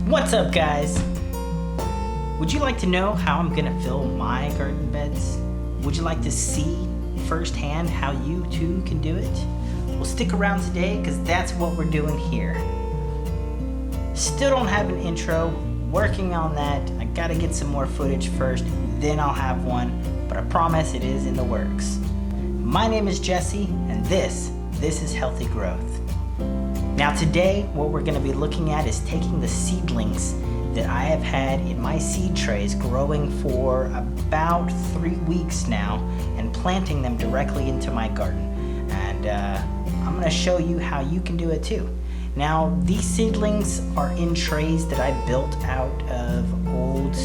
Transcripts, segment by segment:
What's up, guys? Would you like to know how I'm gonna fill my garden beds? Would you like to see firsthand how you too can do it? Well, stick around today because that's what we're doing here. Still don't have an intro, working on that. I gotta get some more footage first, then I'll have one, but I promise it is in the works. My name is Jesse, and this is Healthy Growth. Now today, what we're gonna be looking at is taking the seedlings that I have had in my seed trays growing for about 3 weeks now and planting them directly into my garden. And I'm gonna show you how you can do it too. Now, these seedlings are in trays that I built out of old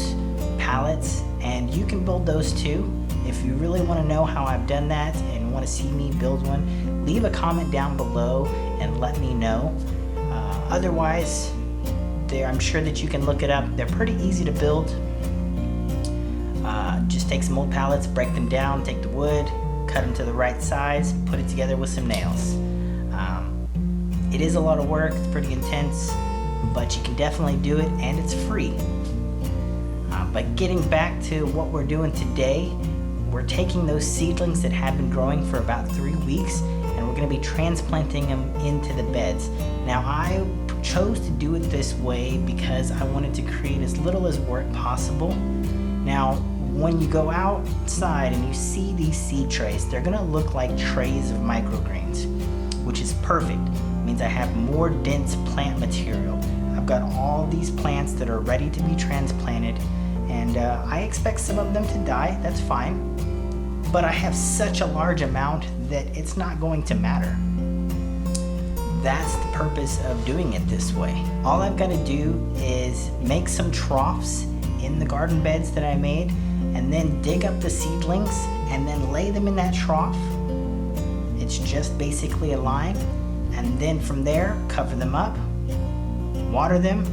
pallets, and you can build those too. If you really wanna know how I've done that and wanna see me build one, leave a comment down below and let me know. Otherwise, I'm sure that you can look it up. They're pretty easy to build. Just take some old pallets, break them down, take the wood, cut them to the right size, put it together with some nails. It is a lot of work, it's pretty intense, but you can definitely do it and it's free. But getting back to what we're doing today, we're taking those seedlings that have been growing for about 3 weeks and we're going to be transplanting them into the beds. Now, I chose to do it this way because I wanted to create as little as work possible. Now, when you go outside and you see these seed trays, they're going to look like trays of microgreens, which is perfect. It means I have more dense plant material. I've got all these plants that are ready to be transplanted, and I expect some of them to die, that's fine. But I have such a large amount that it's not going to matter. That's the purpose of doing it this way. All I've got to do is make some troughs in the garden beds that I made, and then dig up the seedlings and then lay them in that trough. It's just basically a line, and then from there, cover them up, water them,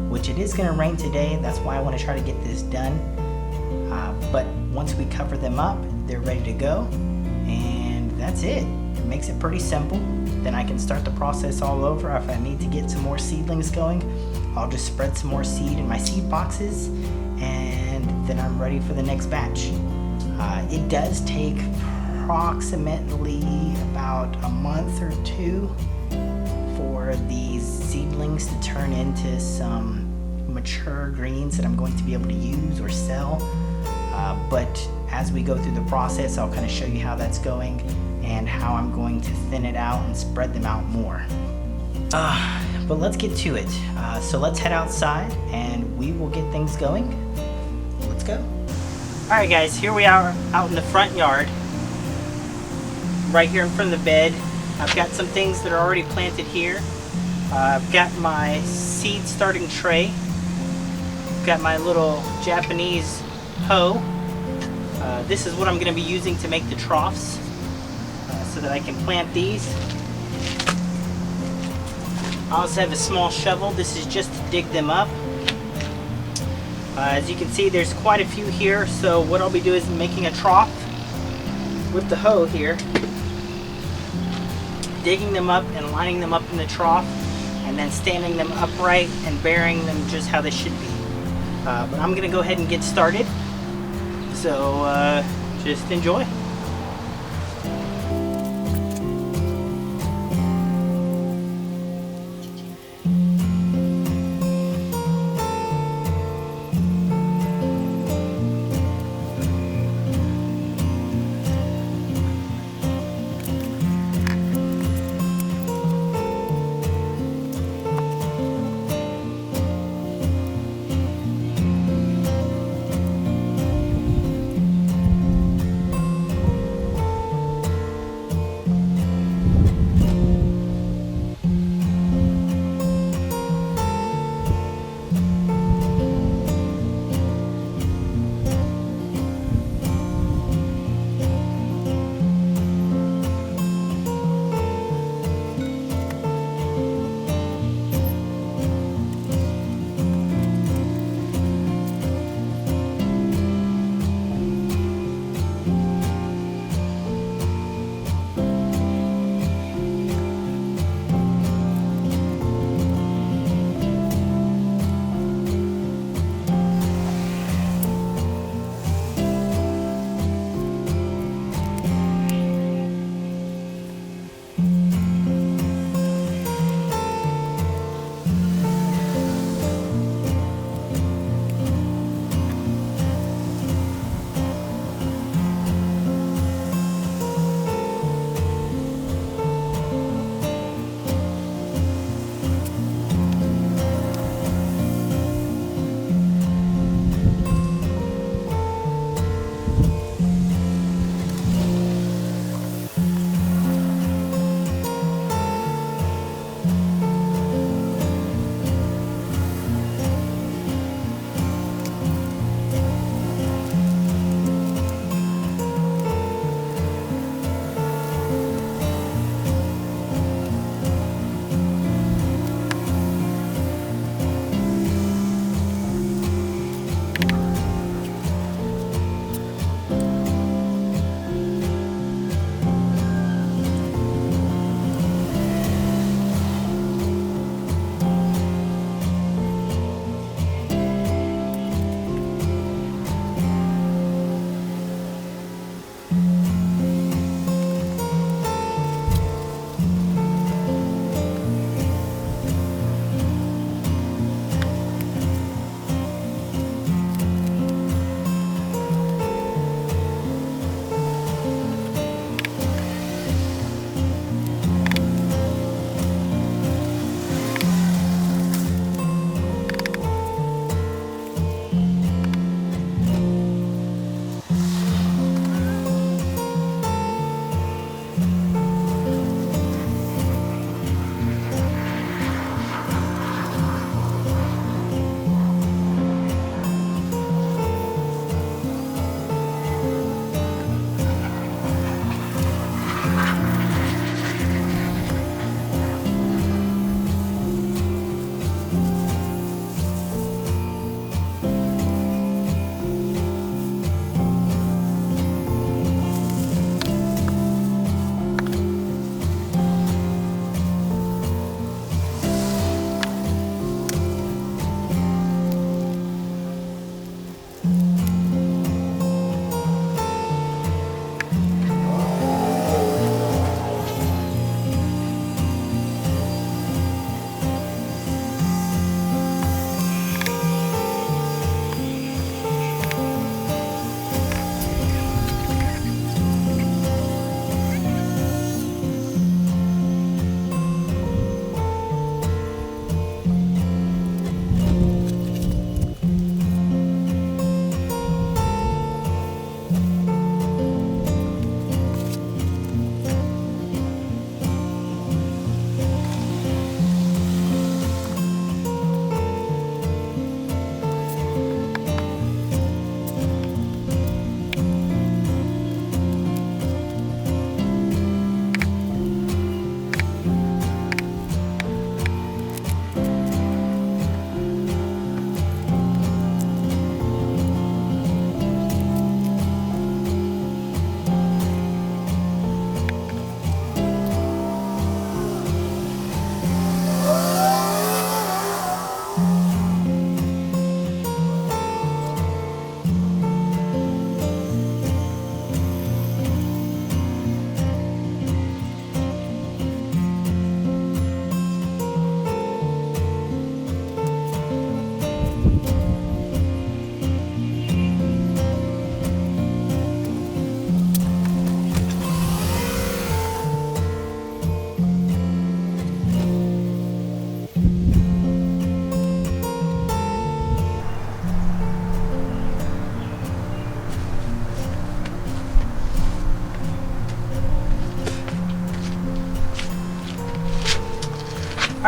which it is going to rain today. That's why I want to try to get this done. But once we cover them up, they're ready to go, and that's it. It makes it pretty simple. Then I can start the process all over. If I need to get some more seedlings going, I'll just spread some more seed in my seed boxes, and then I'm ready for the next batch. It does take approximately about a month or two for these seedlings to turn into some mature greens that I'm going to be able to use or sell. But as we go through the process, I'll kind of show you how that's going and how I'm going to thin it out and spread them out more. But let's get to it. So let's head outside and we will get things going. Let's go. Alright guys, here we are out in the front yard. Right here in front of the bed. I've got some things that are already planted here. I've got my seed starting tray. I've got my little Japanese hoe. This is what I'm going to be using to make the troughs so that I can plant these. I also have a small shovel. This is just to dig them up. As you can see, there's quite a few here, so what I'll be doing is making a trough with the hoe here, digging them up and lining them up in the trough, and then standing them upright and burying them just how they should be. But I'm going to go ahead and get started. So just enjoy.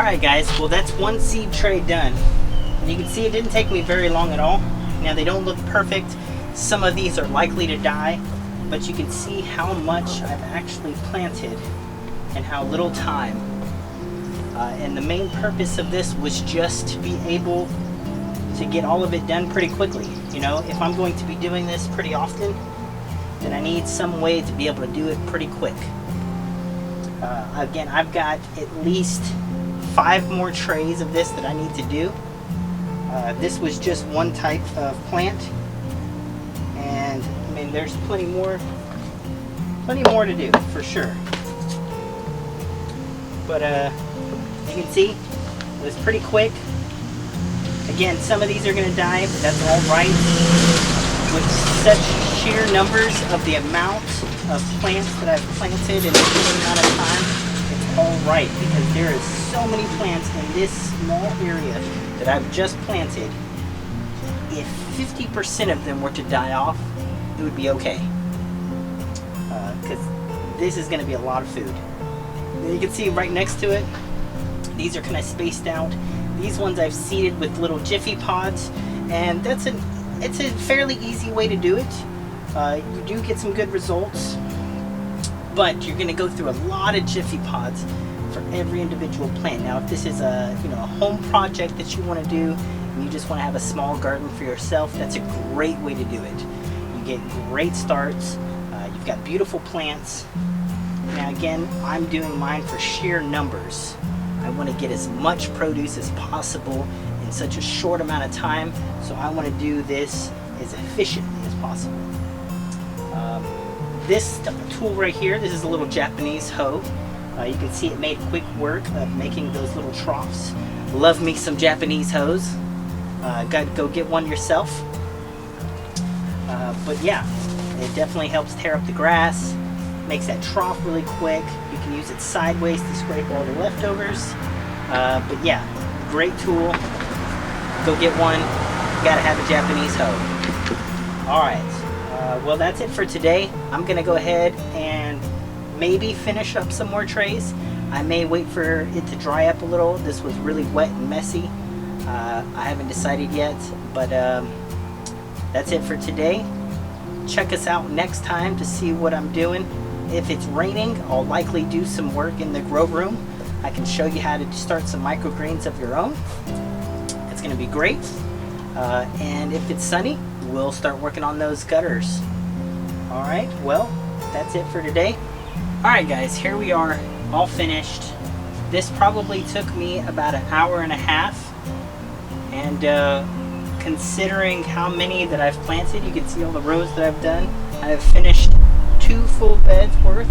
Alright guys, well that's one seed tray done. And you can see it didn't take me very long at all. Now they don't look perfect. Some of these are likely to die, but you can see how much I've actually planted and how little time. And the main purpose of this was just to be able to get all of it done pretty quickly. You know, if I'm going to be doing this pretty often, then I need some way to be able to do it pretty quick. Again, I've got at least 5 more trays of this that I need to do. This was just one type of plant, and I mean there's plenty more to do for sure. But you can see it was pretty quick. Again, some of these are going to die, but that's all right. With such sheer numbers of the amount of plants that I've planted in a short amount of time, it's all right, because there is so many plants in this small area that I've just planted. If 50% of them were to die off, it would be okay. Because this is going to be a lot of food. And you can see right next to it, these are kind of spaced out. These ones I've seeded with little Jiffy pods, and it's a fairly easy way to do it. You do get some good results, but you're going to go through a lot of Jiffy pods for every individual plant. Now, if this is a home project that you want to do, and you just want to have a small garden for yourself, that's a great way to do it. You get great starts. You've got beautiful plants. Now, again, I'm doing mine for sheer numbers. I want to get as much produce as possible in such a short amount of time, so I want to do this as efficiently as possible. This tool right here, this is a little Japanese hoe. You can see it made quick work of making those little troughs. Love me some Japanese hoes. Got to go get one yourself. But yeah, it definitely helps tear up the grass, makes that trough really quick. You can use it sideways to scrape all the leftovers. But yeah, great tool. Go get one. You gotta have a Japanese hoe. Alright, well that's it for today. I'm gonna go ahead and maybe finish up some more trays. I may wait for it to dry up a little. This was really wet and messy. I haven't decided yet, but that's it for today. Check us out next time to see what I'm doing. If it's raining, I'll likely do some work in the grow room. I can show you how to start some microgreens of your own. It's going to be great. And if it's sunny, we'll start working on those gutters. Alright, well, that's it for today. Alright guys, here we are, all finished. This probably took me about an hour and a half. And considering how many that I've planted, you can see all the rows that I've done. I have finished 2 full beds worth,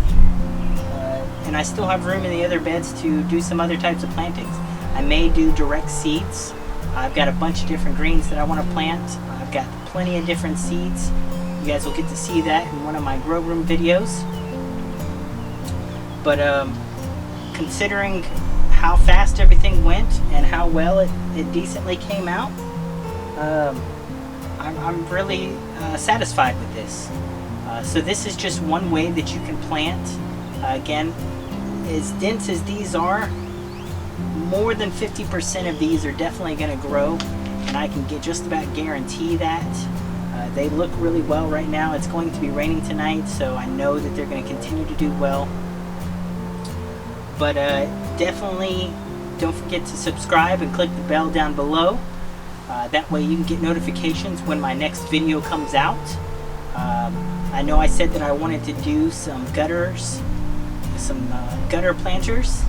and I still have room in the other beds to do some other types of plantings. I may do direct seeds. I've got a bunch of different greens that I want to plant. I've got plenty of different seeds. You guys will get to see that in one of my grow room videos. But considering how fast everything went and how well it decently came out, I'm really satisfied with this. So this is just one way that you can plant. Again, as dense as these are, more than 50% of these are definitely going to grow, and I can just about guarantee that. They look really well right now. It's going to be raining tonight, so I know that they're going to continue to do well. But definitely don't forget to subscribe and click the bell down below. That way you can get notifications when my next video comes out. I know I said that I wanted to do some gutters, some gutter planters.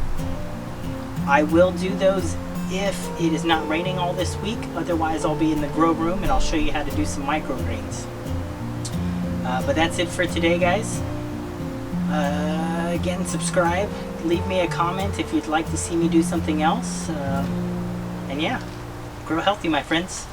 I will do those if it is not raining all this week. Otherwise I'll be in the grow room and I'll show you how to do some microgreens. But that's it for today, guys. Again, subscribe, leave me a comment if you'd like to see me do something else. And yeah, grow healthy, my friends.